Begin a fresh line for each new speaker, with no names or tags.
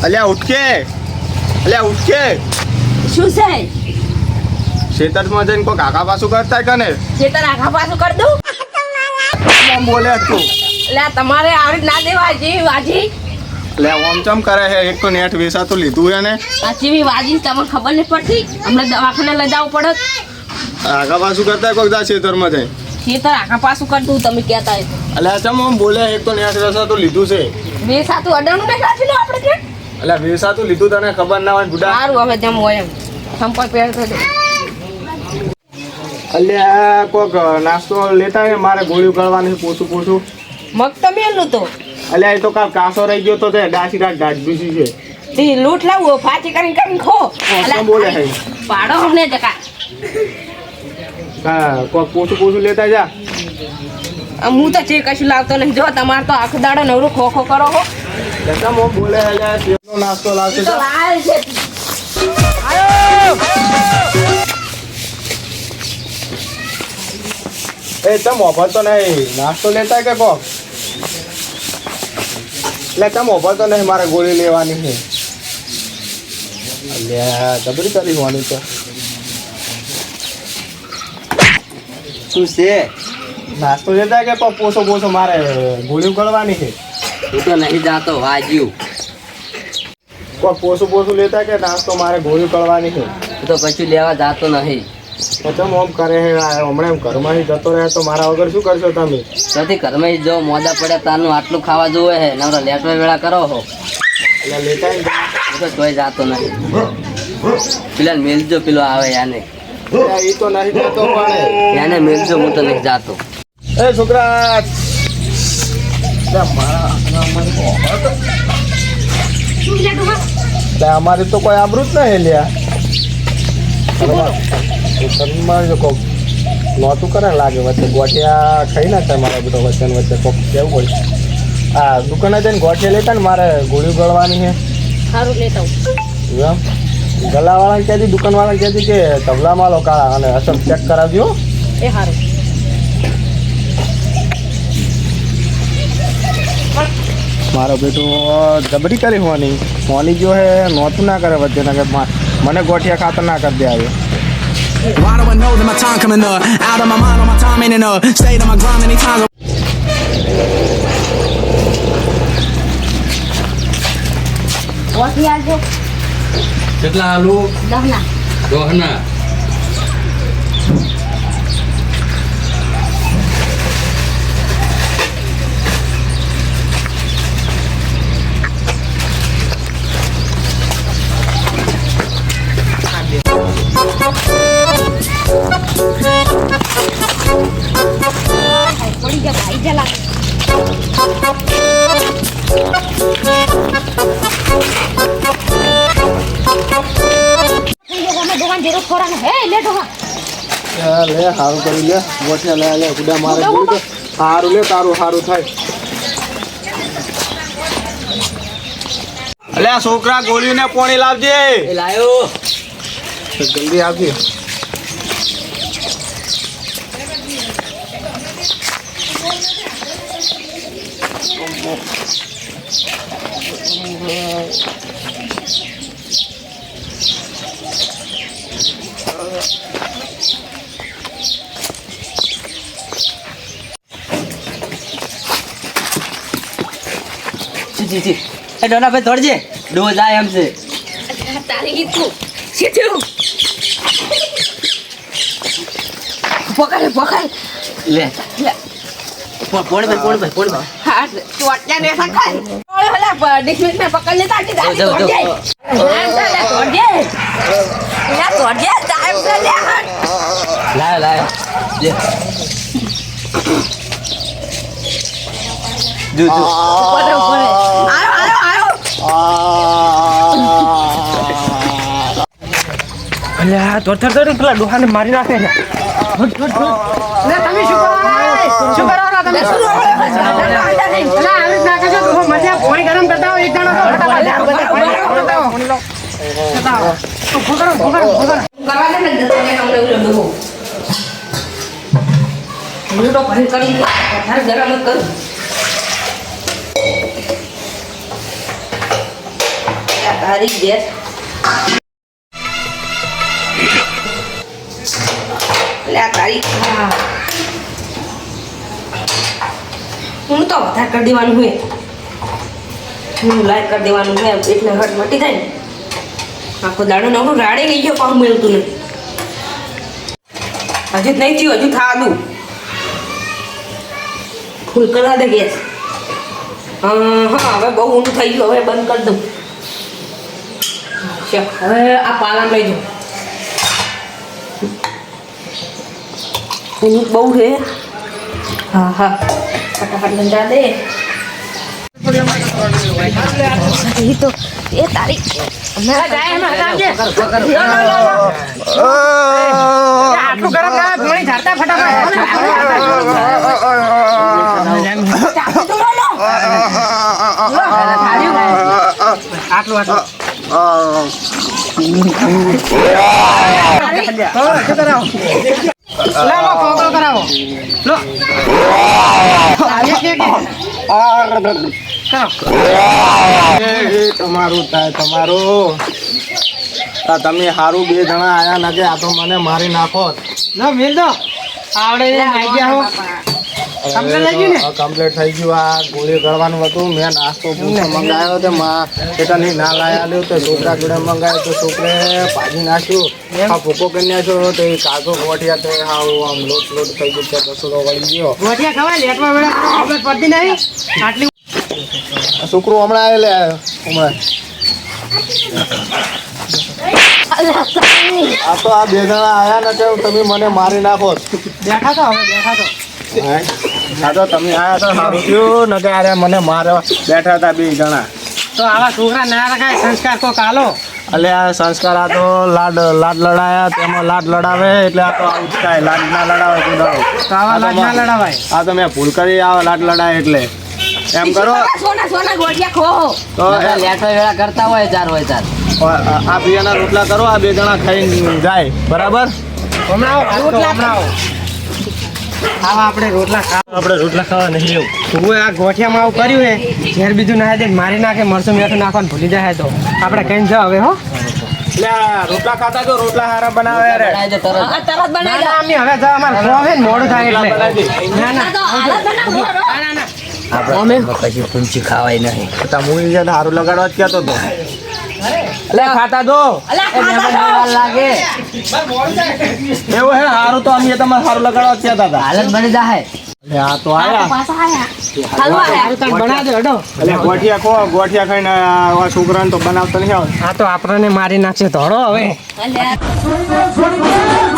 અલ્યા ઉઠકે, અલ્યા ઉઠકે.
શું છે?
ખેતરમાં જઈને કોઈ કાકા પાછું કરતા કને
ખેતર આખા પાછું કરી દઉં?
કેમ બોલે તું?
એટલે તમારે આવડી ના દેવા જેવી વાજી.
એટલે ઓમ ચમ કરે છે? એક તો નેટ વેસાતું લીધું છે ને.
આ જેવી વાજી તમને ખબર નહીં પડતી? હમણાં દવાખાને લઈ જવું પડે.
કાકા પાછું કરતા કોઈ જા ખેતરમાં જઈ
ખેતર આખા પાછું કરી દઉં તમે કહેતા હોય તો.
અલ્યા ચમ ઓમ બોલે? એક તો નેટ વેસાતું લીધું છે.
બે સાતું અડાણું નહીં રાખી લો આપણે ત્યાં.
અલ્યા વેસાતું લીધું તને ખબર ના હોય બુડા?
સારું હવે જેમ હોય એમ સંપર્ક પહેર થતો.
અલ્યા કોક નાસ્તો લેતા હોય મારે ગોળીઓ કરવાની પૂછું.
મગ તો મેલું તો.
અલ્યા એ તો કાલ કાસો રહી ગયો તો તે ડાસી કાઢ બીસી છે.
તે લૂંટ લાવો ફાચી કરીને ખો.
કેમ બોલે છે?
પાડો અમને જકા.
હા કોક પૂછું લેતા જા.
હું તો જે કશું લાવતો નહીં. જો તમારે તો આખો દાડો નવરું ખો કરો હો.
કેમ ઓમ બોલે અલ્યા? કેનો નાસ્તો લાવશે?
તો લાલ છે.
એ ચમ ઓભર તો નહીં, નાસ્તો લેતા કે કોક? એટલે ચમ ઓભર તો નહીં, મારે ગોળી લેવાની છે. અલ્યા જબરી કરી હોવાની તો.
શું છે?
નાસ્તો લેતા કે કોક પોસો મારે ગોળીઓ કરવાની છે.
હું તો નહીં જાતો વાજ્યું.
કોક પોસું લેતા કે નાસ્તો મારે ગોળીઓ કરવાની છે.
હું તો કશું લેવા જાતો નહીં.
તો ચમ ઓમ કરે છે? હમણાં એમ ઘરમાંથી જતો રહે તો મારા વગર શું કરશો તમે?
નથી ઘરમાં જો મોદા પડ્યા તારનું આટલું ખાવા જોવે છે નવરા લેટો વેળા કરો હો.
એટલે લેતા ને જા.
હું તો તોય જાતો નહીં. પેલા મેલજો પેલો આવે યાને
એ તો નહીં જતો પણ
યાને મેલજો. હું તો નહીં જાતો.
એ છોકરા અમારી તો કોઈ આબરૂ જ નહીં લ્યા. કોક નહોતું કરે લાગે વચ્ચે ગોઠિયા ખાઈ ના થાય મારા બધો વચ્ચે કોક કેવું પડે. હા દુકાને જઈને ગોઠિયા લેતા ને મારે ગોળીઓ ગળવાની છે.
સારું લેતા હું.
એમ ગલાવાળાને કહેતી, દુકાનવાળાને કહેતી કે તબલામાં લો કાળા અને અસર ચેક કરાવજો.
એ સારું.
મારો બેટો જબરી કરી હોવાની મોની જો હે નહોતું ના કરે વચ્ચે ના કે મને ગોઠિયા ખાતર ના કરી દે આવે.
Why do I know that my time coming up? Out of my mind, on my time ain't enough. Stayed on my grind many times.
ઓછી આવજો.
કેટલા આલુ?
10 ના.
દોહના.
પડી ગયા ભાઈ જલા. દુકાન જેરો ખોરાને હે લે ડોહા.
લે સારું કરી લે ગોઠિયા લે ગુડા મારે સારું લે તારું સારું થાય. અલ્યા છોકરા ગોળીને પોણી લાવજે.
એ લાયો.
જલ્દી આવજે.
જી એ ડોના ભાઈ દોડજે. ડો જાય એમ છે.
તારી કીધું સીધું પકડ
લે
લે.
પોણ ભાઈ.
હા તું અટ્યા ને સખાય. ઓલે હલા ડિસ્મિસ મે પકડ લેતા આટી દા.
જો.
તોડજે ટાઈમ સે લે.
લાયો. લે. જો.
ઉપર આયો.
અલ્યા દોડ પેલા ડોહાને મારી નાખે છે.
લે તમે શું કરો તમે શું નાખે છો તો મજા પાણી ગરમ કરતા હો એક જણો કરવા દે કરવા દે અમને ઉલો હું તો ભરી કરી વધારે ગરમ જ કરું. તારી ગેસ લે તારી હા. હું તો વધારે કરી દેવાનું હોય હું લાઈટ કરી દેવાનું હોય એટલે હટ મટી જાય ને આખો દાડો નવરું રાડે નહીં ગયો પાછું મેળતું નહીં હજુ જ નહીં થયું હજુ થવા દઉં ફૂલ કરવા દે ગેસ હા હવે બહુ ઊંડું થઈ ગયું હવે બંધ કરી દઉં ચલ હવે આ પાલા લઈ જાઉં ઊંઘ બહુ છે હા હા ફટાફટ લંજા દે એ તો એ તારી મેરા જાય એમાં હટાવજે આટલું ગરમ ના પાણી ઝાડતા ફટાફટ આટલું
તમારું થાય તમારું તમે સારું બે જણા આયા ના કે આ તો મને મારી નાખો કમ્પ્લીટ થઈ ગયું આ ગોળી ગળવાનું હતું મેં નાસ્તો મંગાવ્યો તો ની ના લાયા લ્યો તો છોકરા જોડે મંગાવ્યો તો છોકરે ભાજી નાખ્યું આ ભૂકો કરી નાખ્યો તો એ કાચો ગોઠિયા તો હાવ આમ લોટ થઈ ગયું છે રસોડો વળી ગયો છોકરો હમણાં આવે લે હમણાં આ તો આ બે જણા આયા ને કે તમે મને મારી નાખો
બેઠા તો
હા તો તમે આયા તો સારું થયું ને કે અરે મને મારવા બેઠા હતા બે જણા
તો આવા છોકરા ના રખાય સંસ્કાર કોક આલો
એટલે આ સંસ્કાર આ તો લાડ લડાયા તેમાં લાડ લડાવે એટલે આ તો આવું જ થાય લાડ ના લડાવે તો
આવા લાડ ના લડાવાય
આ તો મેં ભૂલ કરી આ લાડ લડાય એટલે એમ કરો
સોના સોના ગોળિયા ખો
તો
નવરા લેટવા વેળા કરતા હોય ચાર
આ બીજાના રોટલા કરો આ બે જણા ખાઈને જાય બરાબર
હમણાં આપણે રોટલા ખાવા નહીં લેવું તું આ ગોઠિયામાં આવું કર્યું હે ઘેર બીજું ના દે મારી નાખે મરસું મીઠું નાખવાનું ભૂલી જાય તો આપણે કઈ જાવ હવે હો
એટલે રોટલા ખાતા તો રોટલા હારા બનાવે રે
તરત
તરત બનાવી
ના અમે હવે જા અમાર ખોવે ને મોડું થાય એટલે ના ના ના
આપણે કશું પૂંચી ખાવાય નહીં
મુઈ જે હારું લગાડવા જ કહેતો તો એટલે ખાતા દો
લાગે
એવું હે હારું તો અમે તમારે હારું લગાડવા જ કહેતા હતા
હાલત બની જાય
એટલે આ તો આયા
પાછા આયા હલવા આયા
બના દે અડો
એટલે ગોઠિયા ખાઈને આ છોકરાને તો બનાવતો નહીં આવે
આ તો આપણને મારી નાખશે ધોળો હવે
અલ્યા